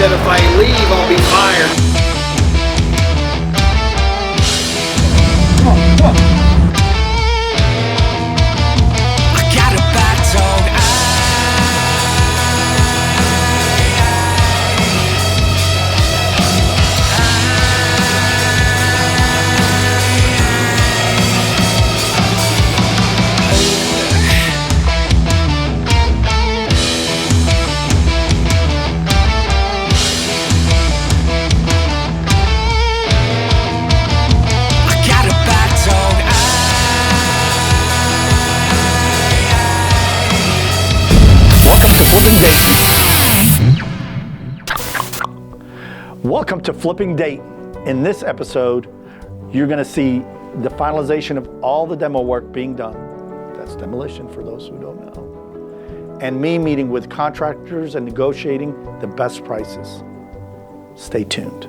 said if I leave, I'll be fired. I got a bad dog. Welcome to Flipping Dayton. In this episode, you're going to see the finalization of all the demo work being done. That's demolition for those who don't know. And me meeting with contractors and negotiating the best prices. Stay tuned.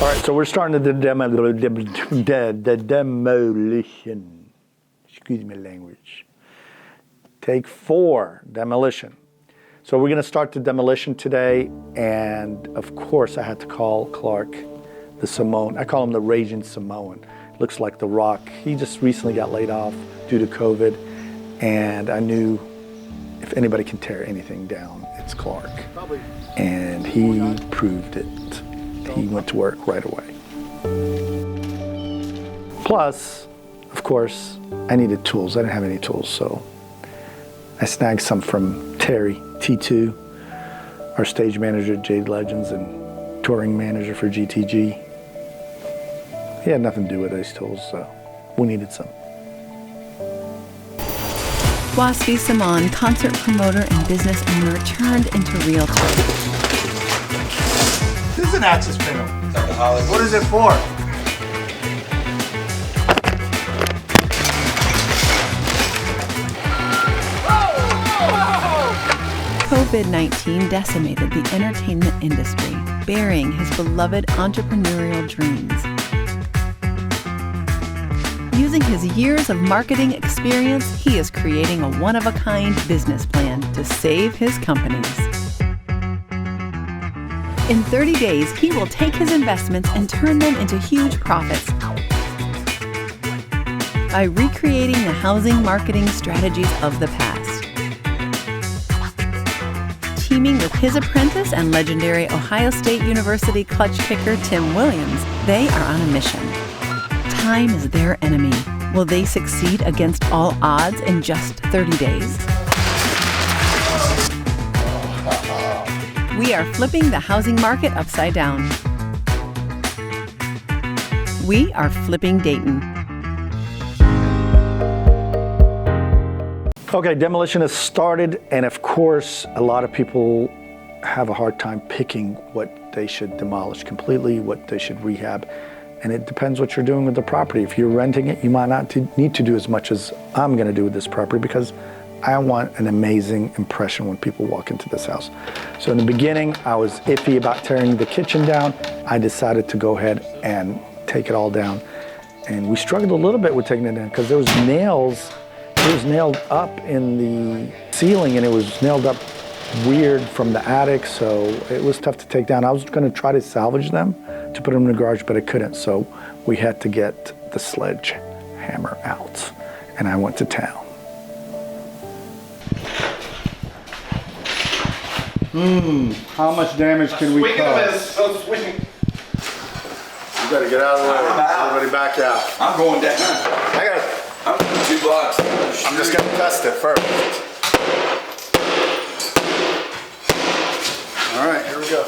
All right, so we're starting the demolition. Excuse me, language. Take 4, demolition. So we're going to start the demolition today, and of course I had to call Clark, the Samaan. I call him the Raging Samoan. Looks like The Rock. He just recently got laid off due to COVID, and I knew if anybody can tear anything down, it's Clark. And he proved it. He went to work right away. Plus, of course, I needed tools. I didn't have any tools, so I snagged some from Terry, T2, our stage manager at Jade Legends and touring manager for GTG. He had nothing to do with these tools, so we needed some. Wasfi Samaan, concert promoter and business owner, turned into realtor. This is an access panel. What is it for? COVID-19 decimated the entertainment industry, burying his beloved entrepreneurial dreams. Using his years of marketing experience, he is creating a one-of-a-kind business plan to save his companies. In 30 days, he will take his investments and turn them into huge profits by recreating the housing marketing strategies of the past. Teaming with his apprentice and legendary Ohio State University clutch kicker Tim Williams, they are on a mission. Time is their enemy. Will they succeed against all odds in just 30 days? We are flipping the housing market upside down. We are flipping Dayton. Okay, demolition has started, and of course, a lot of people have a hard time picking what they should demolish completely, what they should rehab, and it depends what you're doing with the property. If you're renting it, you might not need to do as much as I'm gonna do with this property because I want an amazing impression when people walk into this house. So in the beginning, I was iffy about tearing the kitchen down. I decided to go ahead and take it all down. And we struggled a little bit with taking it down because there was nails. It was nailed up in the ceiling and it was nailed up weird from the attic, so it was tough to take down. I was gonna try to salvage them to put them in the garage, but I couldn't, so we had to get the sledgehammer out, and I went to town. How much damage can we cause? You better get out of the way. I'm out. Everybody back out. I'm going down. I'm 2 blocks. I'm just gonna test it first. All right, here we go.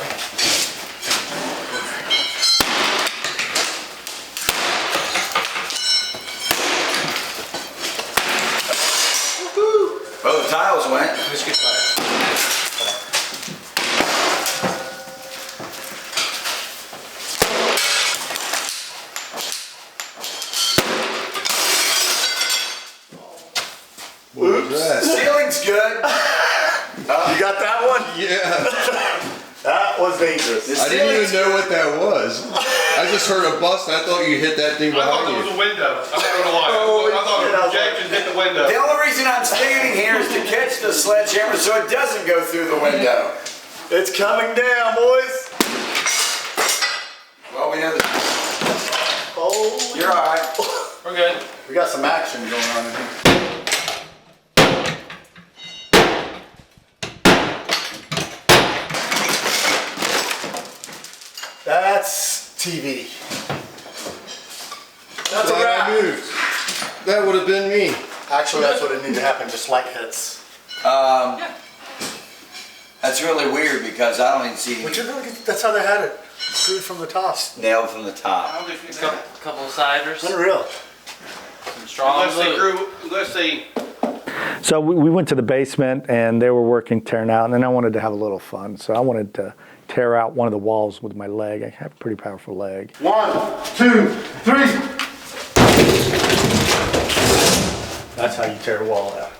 Oh, the tiles went. Let's get started. Ceiling's good. You got that one? Yeah. That was dangerous. I didn't even know what that was. I just heard a bust. I thought you hit that thing I thought behind it was you. a window. I'm not gonna lie. I thought a projection hit the window. The only reason I'm standing here is to catch the sledgehammer so it doesn't go through the window. It's coming down, boys. Well, we know that. Oh, You're all right. We're good. we got some action going on in here. That's TV. That's a wrap. That would have been me. Actually, that's what it needed to happen, just light hits. That's really weird because I don't even see But you're gonna get, that's how they had it. Screwed from the top. nailed from the top. Couple of ciders, Unreal. some strong Let's see. So we went to the basement and they were working, tearing out, and then I wanted to have a little fun. So I wanted to tear out one of the walls with my leg. I have a pretty powerful leg. 1, 2, 3. That's how you tear a wall out.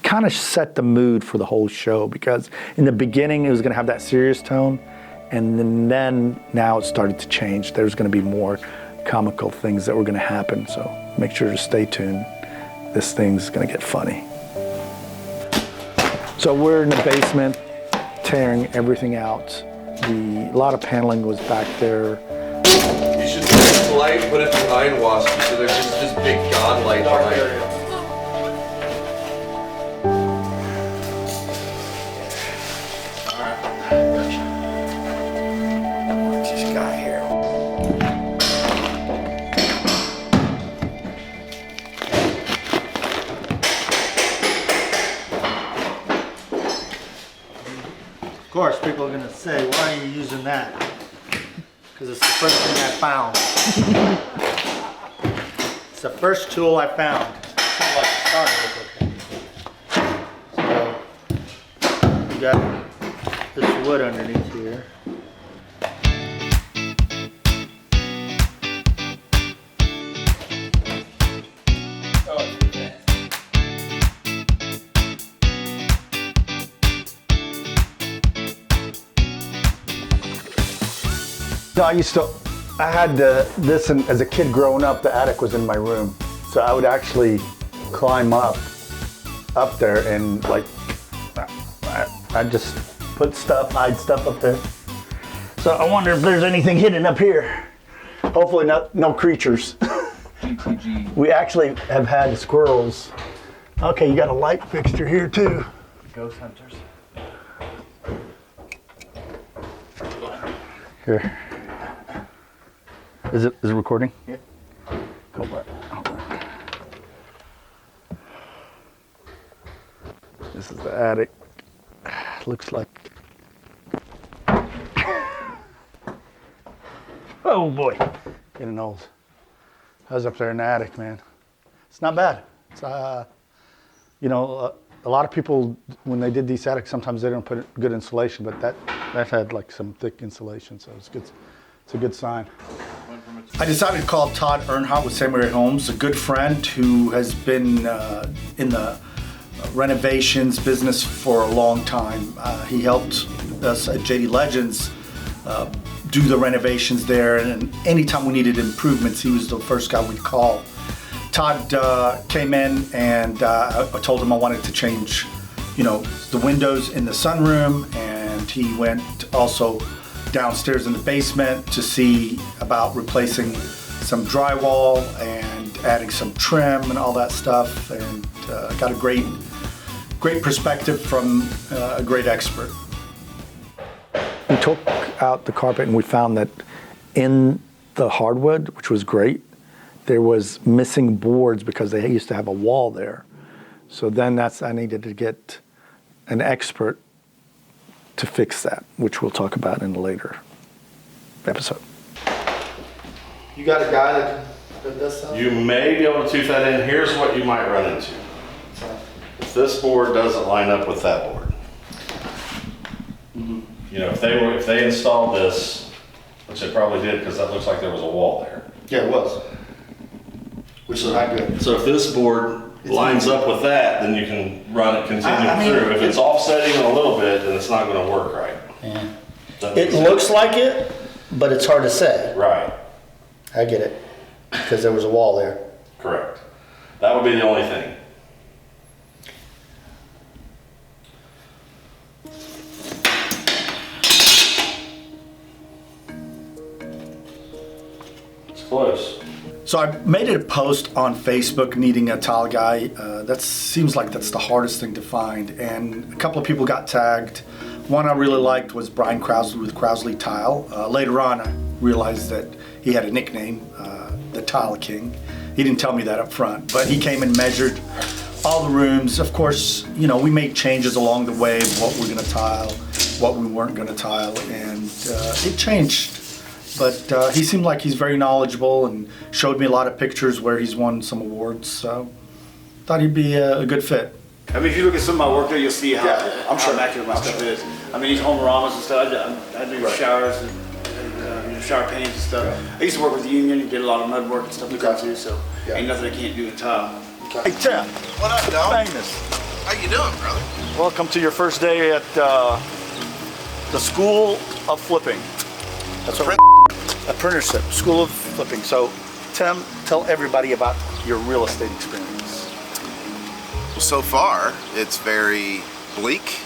Kind of set the mood for the whole show because in the beginning it was going to have that serious tone, and then now it started to change. There's going to be more comical things that were going to happen, so make sure to stay tuned. This thing's going to get funny. So we're in the basement tearing everything out. A lot of paneling was back there. You should take this light, put it behind Wasfi so there's just this big god light behind it. Just got here. Of course, people are going to say, why are you using that? Because it's the first thing I found. It's the first tool I found. Seems like it started with okay. So, we got this wood underneath here. No, I had this as a kid growing up, the attic was in my room. So I would actually climb up there and like, I'd just hide stuff up there. So I wonder if there's anything hidden up here. Hopefully no creatures. We actually have had squirrels. Okay, you got a light fixture here too. Ghost hunters. Here. Is it recording? Yeah. Go back. This is the attic. Looks like. Oh boy, getting old. I was up there in the attic, man. It's not bad. It's you know, a lot of people when they did these attics, sometimes they don't put good insulation, but that had like some thick insulation, so it's good. It's a good sign. I decided to call Todd Earnhardt with Samurai Homes, a good friend who has been in the renovations business for a long time. He helped us at JD Legends do the renovations there, and anytime we needed improvements, he was the first guy we'd call. Todd came in and I told him I wanted to change, you know, the windows in the sunroom, and he went also downstairs in the basement to see about replacing some drywall and adding some trim and all that stuff, and got a great perspective from a great expert. We took out the carpet and we found that in the hardwood, which was great, there was missing boards because they used to have a wall there. So then I needed to get an expert to fix that, which we'll talk about in a later episode. You got a guy that does something? You may be able to tooth that in. Here's what you might run into. If this board doesn't line up with that board. You know, if they installed this, which they probably did because that looks like there was a wall there. Yeah, it was. Which is not good. So if this board lines up with that, then you can run it through. If it's offsetting a little bit, then it's not going to work right. Yeah. It looks like it, But it's hard to say. Right, I get it, because there was a wall there. correct. That would be the only thing. It's close. So I made it a post on Facebook needing a tile guy. That seems like that's the hardest thing to find. And a couple of people got tagged. One I really liked was Brian Krausley with Krausley Tile. Later on, I realized that he had a nickname, the Tile King. He didn't tell me that up front, but he came and measured all the rooms. Of course, you know, we made changes along the way of what we're gonna tile, what we weren't gonna tile, and it changed. But he seemed like he's very knowledgeable and showed me a lot of pictures where he's won some awards, so thought he'd be a good fit. I mean, if you look at some of my work there, you'll see how, Yeah, I'm sure. accurate my stuff is. I mean, these homoramas and stuff, I do showers and shower paintings and stuff. I used to work with the union, did a lot of mud work and stuff like that too, so ain't nothing I can't do in tile. Hey Tim, What up, dog? famous. How you doing, brother? Welcome to your first day at the School of Flipping. That's what apprenticeship, School of Flipping. So, Tim, tell everybody about your real estate experience. Well, so far, it's very bleak.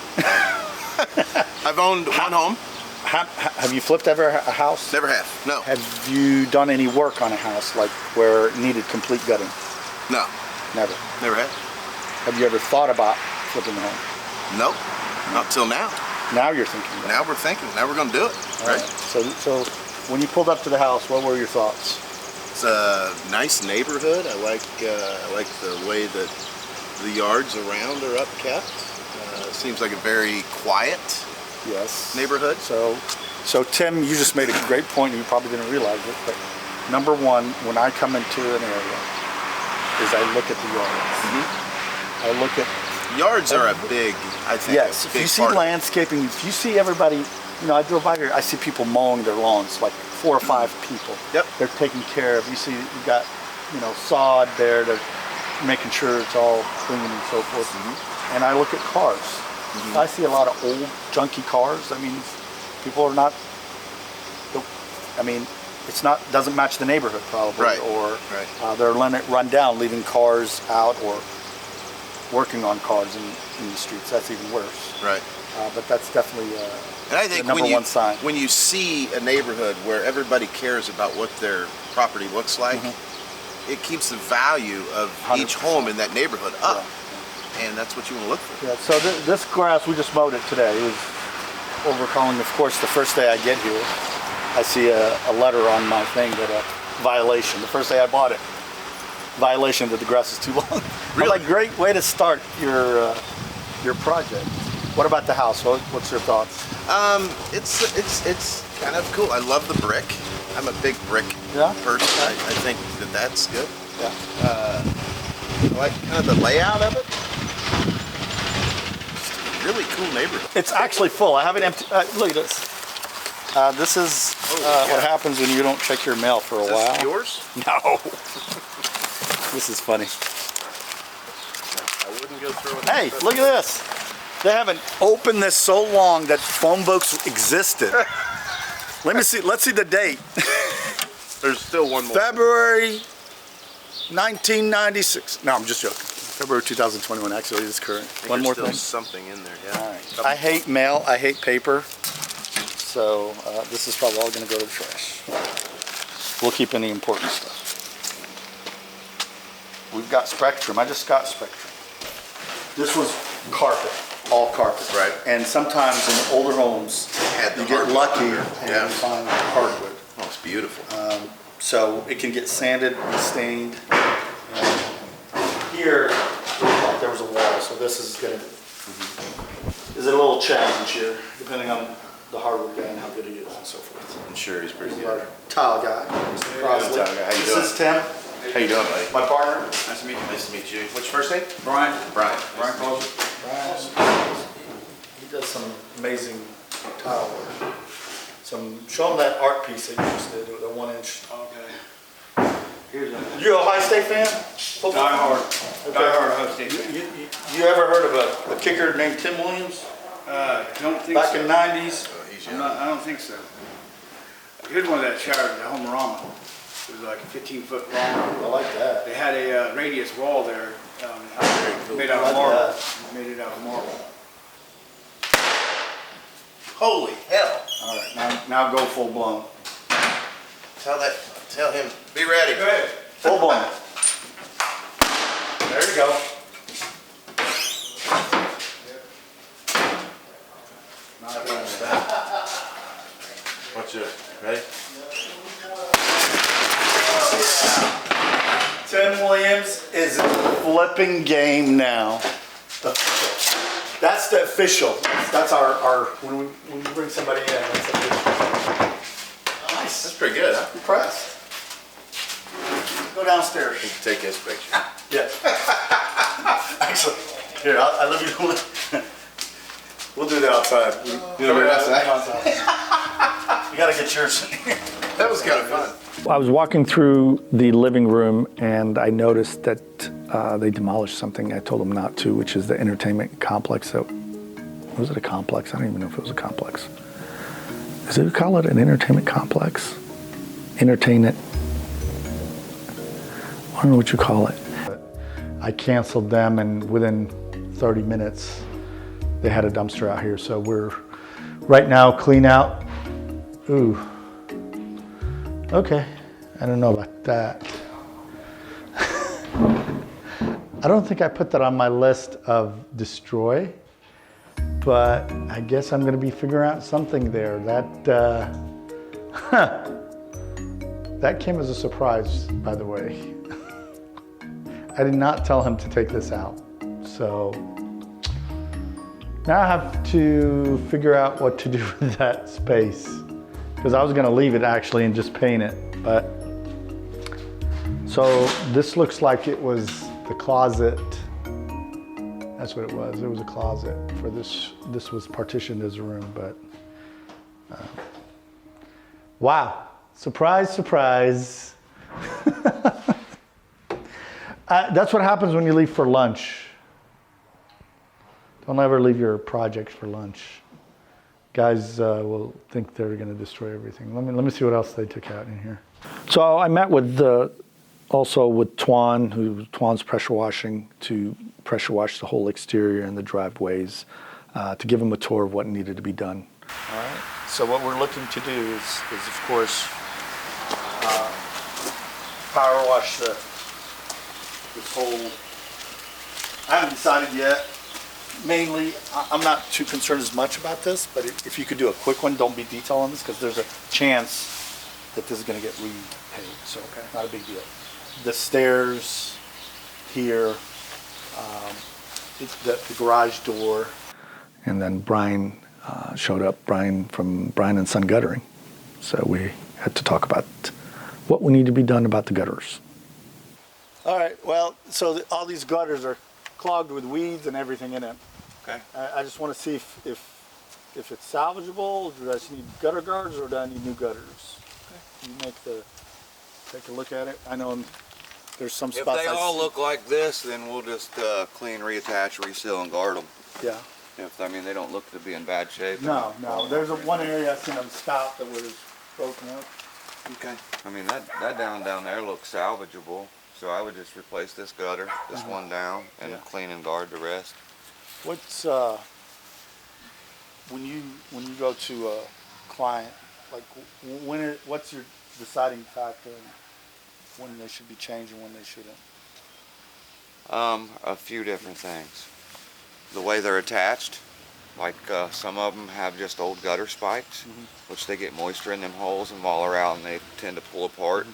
I've owned one home. Have you flipped ever a house? Never have. No. Have you done any work on a house, like where it needed complete gutting? No. Never. Never have. Have you ever thought about flipping a home? Nope. Not till now. Now you're thinking about it. Now we're thinking. Now we're going to do it. Right? So when you pulled up to the house, what were your thoughts? It's a nice neighborhood. I like the way that the yards around are upkept. Seems like a very quiet Yes. neighborhood. So Tim, you just made a great point, and you probably didn't realize it, but number one, when I come into an area, is I look at the yards. I look at... Yards are a big, I think, Yes, a if big you see part of it. landscaping, if you see everybody, you know, I drove by here, I see people mowing their lawns, like 4 or 5 people. Yep. They're taking care of. You see, you got, you know, sod there, they're making sure it's all clean and so forth. And I look at cars. I see a lot of old, junky cars. I mean, people are not, I mean, it's not, doesn't match the neighborhood probably. Right, Or right. they're run down, leaving cars out or working on cars in the streets. That's even worse. Right. But that's definitely And I think the number one sign. when you see a neighborhood where everybody cares about what their property looks like, it keeps the value of each 100%. home in that neighborhood up. And that's what you want to look for. Yeah, so this grass, we just mowed it today. It was overcalling. Of course, the first day I get here, I see a letter on my thing that a violation. The first day I bought it, violation that the grass is too long. Really? I'm like, great way to start your project. What about the house? What's your thoughts? It's kind of cool. I love the brick. I'm a big brick person. I think that's good. Yeah. I like kind of the layout of it. It's a really cool neighborhood. It's actually full. I have it empty. Look at this. This is what happens when you don't check your mail for a Is while. this yours? No. This is funny. I wouldn't go through it. Hey, look at this. They haven't opened this so long that phone books existed. Let me see. Let's see the date. There's still one more. February 1996. No, I'm just joking. February 2021. Actually, it's current. One more There's thing. still something in there. Yeah. All right. I hate mail. I hate paper. So this is probably all going to go to the trash. We'll keep any important stuff. We've got Spectrum. I just got Spectrum. This was carpet, all carpet. Right. And sometimes in older homes, Had the you get hardwood lucky under. and Yeah. you find hardwood. Oh, it's beautiful. So it can get sanded and stained. And here, there was a wall, so this is going to, is it a little challenge here, depending on the hardwood guy and how good he is and so forth. I'm sure he's pretty This is good. our tile guy, Mr. Crossley. Tile guy. How you This doing? is Tim, How you doing, buddy? my partner. Nice to meet you. Nice to meet you. What's your first name? Brian. Brian. Brian calls you. He does some amazing tile work. Show him that art piece that you just did, the 1-inch. Okay. Here's a You a Ohio State fan? Football? die-hard Ohio State fan. You ever heard of a kicker named Tim Williams? Don't think Back so. in the 90s? He's I young. don't think so. Here's one of that shower, the Homerama. It was like 15 foot long. I like that. They had a radius wall there, made out of marble. Made it out of marble. Holy hell. All right, now go full blown. Tell him, be ready. Go ahead. Full blown. There you go. Watch this, ready? Tim Williams is in flipping game now. That's the official. That's our when we bring somebody in, that's official. Nice. That's pretty good, huh? Impressed. Go downstairs. You can take his picture. Yes. Actually, here, I live you. We'll do that outside. You know what outside? You gotta get yours. That was kind of fun. I was walking through the living room and I noticed that they demolished something I told them not to, which is the entertainment complex. Was it a complex? I don't even know if it was a complex. Is it call it an entertainment complex? Entertainment. I don't know what you call it. I canceled them and within 30 minutes they had a dumpster out here. So we're right now clean out. Ooh. Okay. I don't know about that. I don't think I put that on my list of destroy, but I guess I'm going to be figuring out something there. That came as a surprise, by the way. I did not tell him to take this out. So now I have to figure out what to do with that space, because I was going to leave it actually and just paint it. But so this looks like it was the closet. That's what it was. It was a closet for this. This was partitioned as a room, but wow. Surprise, surprise. That's what happens when you leave for lunch. Don't ever leave your projects for lunch. Guys will think they're going to destroy everything. Let me see what else they took out in here. So I met with also with Twan's pressure washing, to pressure wash the whole exterior and the driveways, to give them a tour of what needed to be done. All right. So what we're looking to do is of course, power wash this whole. I haven't decided yet. Mainly, I'm not too concerned as much about this, but if you could do a quick one, don't be detailed on this, because there's a chance that this is going to get repaid. So not a big deal. The stairs here, the garage door, and then Brian showed up. Brian from Brian and Son Guttering. So we had to talk about what we need to be done about the gutters. All right. Well, so all these gutters are clogged with weeds and everything in it. Okay. I just want to see if it's salvageable. Do I just need gutter guards, or do I need new gutters? Okay. You take a look at it. I know there's some spots. If they all look like this, then we'll just clean, reattach, reseal, and guard them. Yeah. I mean, they don't look to be in bad shape. No. There's one area I seen them stop that was broken up. Okay. I mean, that down there looks salvageable. So I would just replace this gutter, this one down, and clean and guard the rest. What's when you go to a client, like what's your deciding factor when they should be changed and when they shouldn't? A few different things. The way they're attached, like some of them have just old gutter spikes, which they get moisture in them holes and while they're out and they tend to pull apart.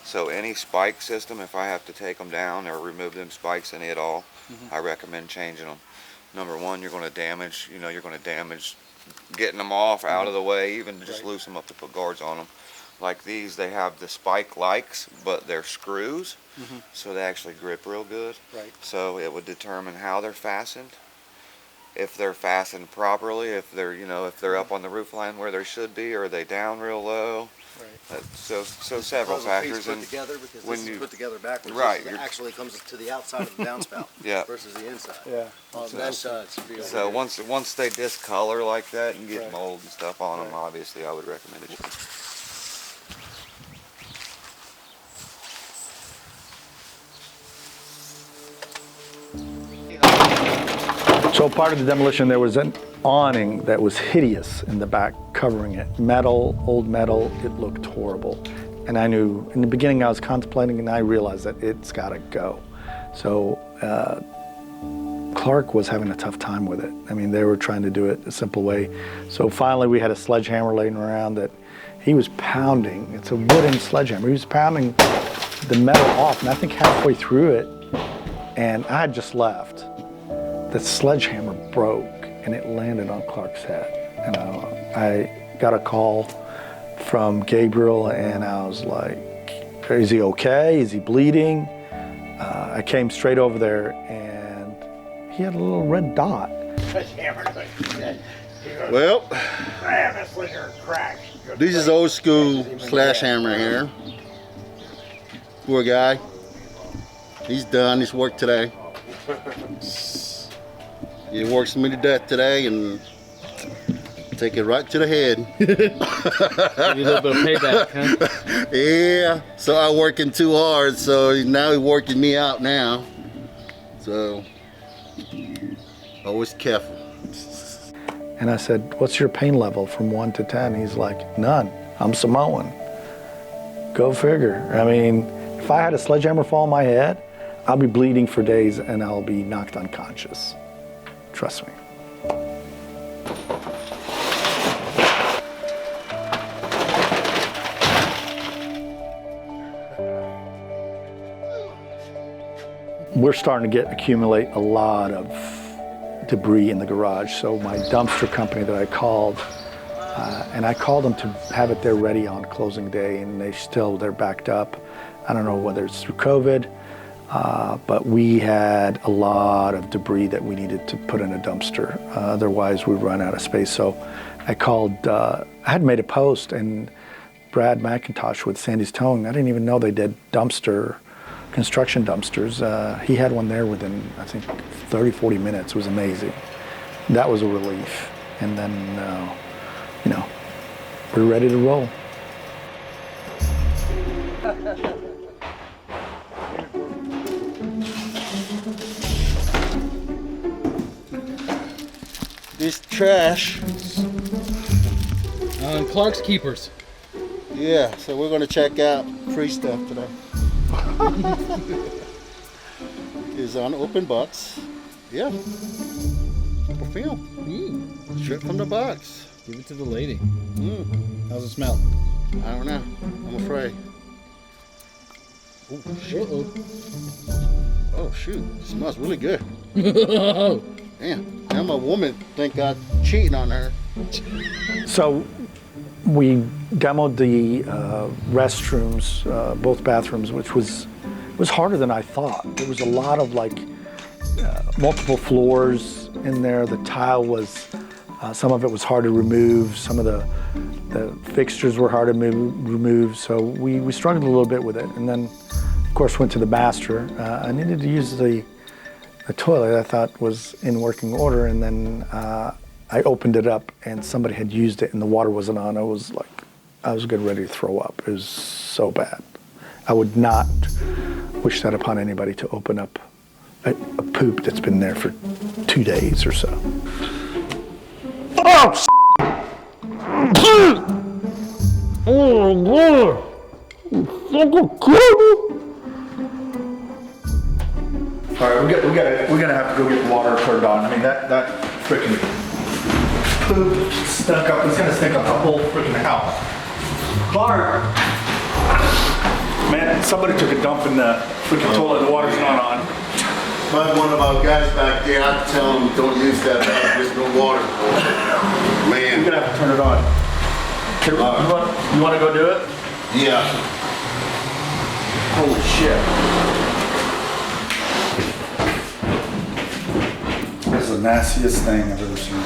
So any spike system, if I have to take them down or remove them spikes any at all, I recommend changing them. Number one, you're going to damage, getting them off out of the way, even just loose them up to put guards on them. Like these, they have the spike likes, but they're screws, so they actually grip real good. Right. So it would determine how they're fastened. If they're fastened properly, if they're, if they're up on the roof line where they should be, or are they down real low? Right. So several factors. Put together, because when this you is put together backwards. Right. It actually comes to the outside of the downspout. Yeah. Versus the inside. Yeah. On that side, so once they discolor like that and get mold and stuff on them, obviously I would recommend it. So part of the demolition, there was an awning that was hideous in the back, covering it. Metal, old metal, it looked horrible. And I knew, in the beginning I was contemplating, and I realized that it's gotta go. So Clark was having a tough time with it. I mean, they were trying to do it a simple way. So finally we had a sledgehammer laying around that he was pounding. It's a wooden sledgehammer. He was pounding the metal off, and I think halfway through it, and I had just left, the sledgehammer broke and it landed on Clark's head. And I got a call from Gabriel, and I was like, is he okay? Is he bleeding? I came straight over there, and he had a little red dot. Well, this is old school slash hammer here. Poor guy. He's done his work today. He works me to death today and take it right to the head. Give you a little bit of payback, huh? Yeah, so I working too hard, so now he's working me out now. So, always careful. And I said, what's your pain level from 1 to 10? He's like, none. I'm Samoan. Go figure. I mean, if I had a sledgehammer fall on my head, I'll be bleeding for days and I'll be knocked unconscious. Trust me. We're starting to accumulate a lot of debris in the garage. So my dumpster company that I called, and I called them to have it there ready on closing day, and they're backed up. I don't know whether it's through COVID, but we had a lot of debris that we needed to put in a dumpster. Otherwise we'd run out of space. So I called, I had made a post, and Brad McIntosh with Sandy's Towing, I didn't even know they did construction dumpsters. He had one there within, I think, 30, 40 minutes. It was amazing. That was a relief. And then, you know, we're ready to roll. This trash. Clark's Keepers. Yeah, so we're gonna check out free stuff today. Is on open box. Yeah. Perfume. Straight from the box. Give it to the lady. How's it smell? I don't know. I'm afraid. Oh shit. Oh shoot. It smells really good. Damn. Now my woman think I'm cheating on her. So we demoed the restrooms, both bathrooms, which was harder than I thought. There was a lot of multiple floors in there. The tile was, some of it was hard to remove. Some of the fixtures were hard to remove. So we struggled a little bit with it. And then, of course, went to the master. I needed to use the toilet I thought was in working order. And then I opened it up and somebody had used it and the water wasn't on. I was getting ready to throw up. It was so bad. I would not wish that upon anybody, to open up a poop that's been there for 2 days or so. Oh, oh, God. All right, we're gonna have to go get the water turned on. I mean, that freaking poop stunk up. It's gonna stink up the whole freaking house. Clark, man, somebody took a dump in the freaking toilet. The water's not on. But one of our guys back there, I tell him don't use that. There's no water. Man, We're gonna have to turn it on. You want to go do it? yeah. Holy shit. This is the nastiest thing I've ever seen.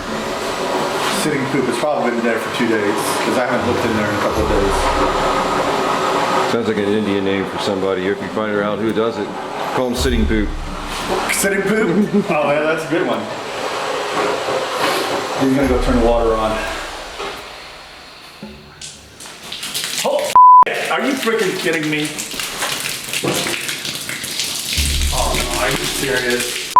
Sitting poop. It's probably been there for 2 days because I haven't looked in there in a couple of days. Sounds like an Indian name for somebody. If you find out who does it, call them sitting poop. Sitting poop? Oh yeah, that's a good one. He's gonna go turn the water on. Oh, are you freaking kidding me? Oh no, are you serious?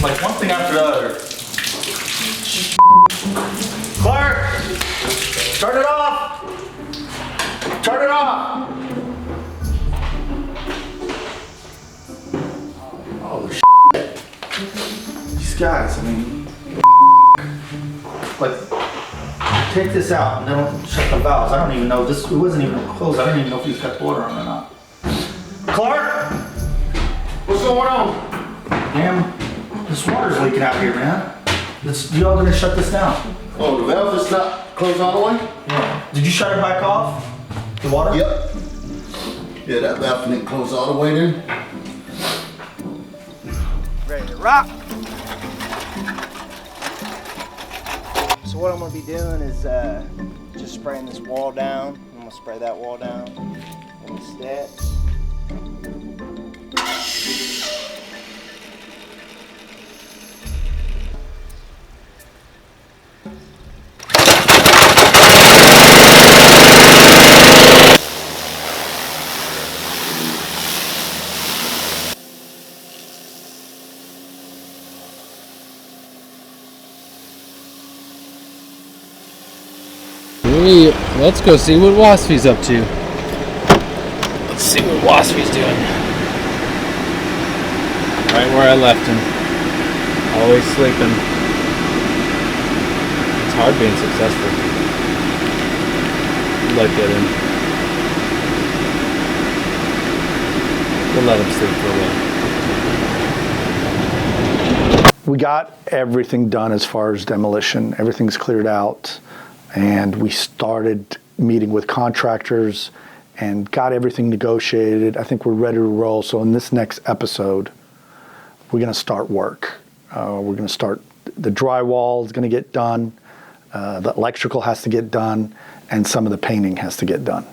like one thing after the other. Clark, turn it off. Turn it off. Oh shit. These guys, I mean, like, take this out and then shut the valves. I don't even know this. It wasn't even closed. I don't even know if he's got water on or not. Clark, what's going on? Damn, this water's leaking out here, man. Y'all gonna shut this down? Oh, the valve is not closed all the way? Yeah. Did you shut it back off? The water? Yep. Yeah, that valve didn't close all the way then. Ready to rock. So what I'm gonna be doing is just spraying this wall down. I'm gonna spray that wall down and the steps. Let's go see what Wasfi's up to. Let's see what Wasfi's doing. Right where I left him. Always sleeping. It's hard being successful. Like that in. We'll let him sleep for a while. We got everything done as far as demolition. Everything's cleared out. And we started meeting with contractors and got everything negotiated. I think we're ready to roll. So in this next episode, we're gonna start work. We're gonna start, the drywall is gonna get done, the electrical has to get done, and some of the painting has to get done.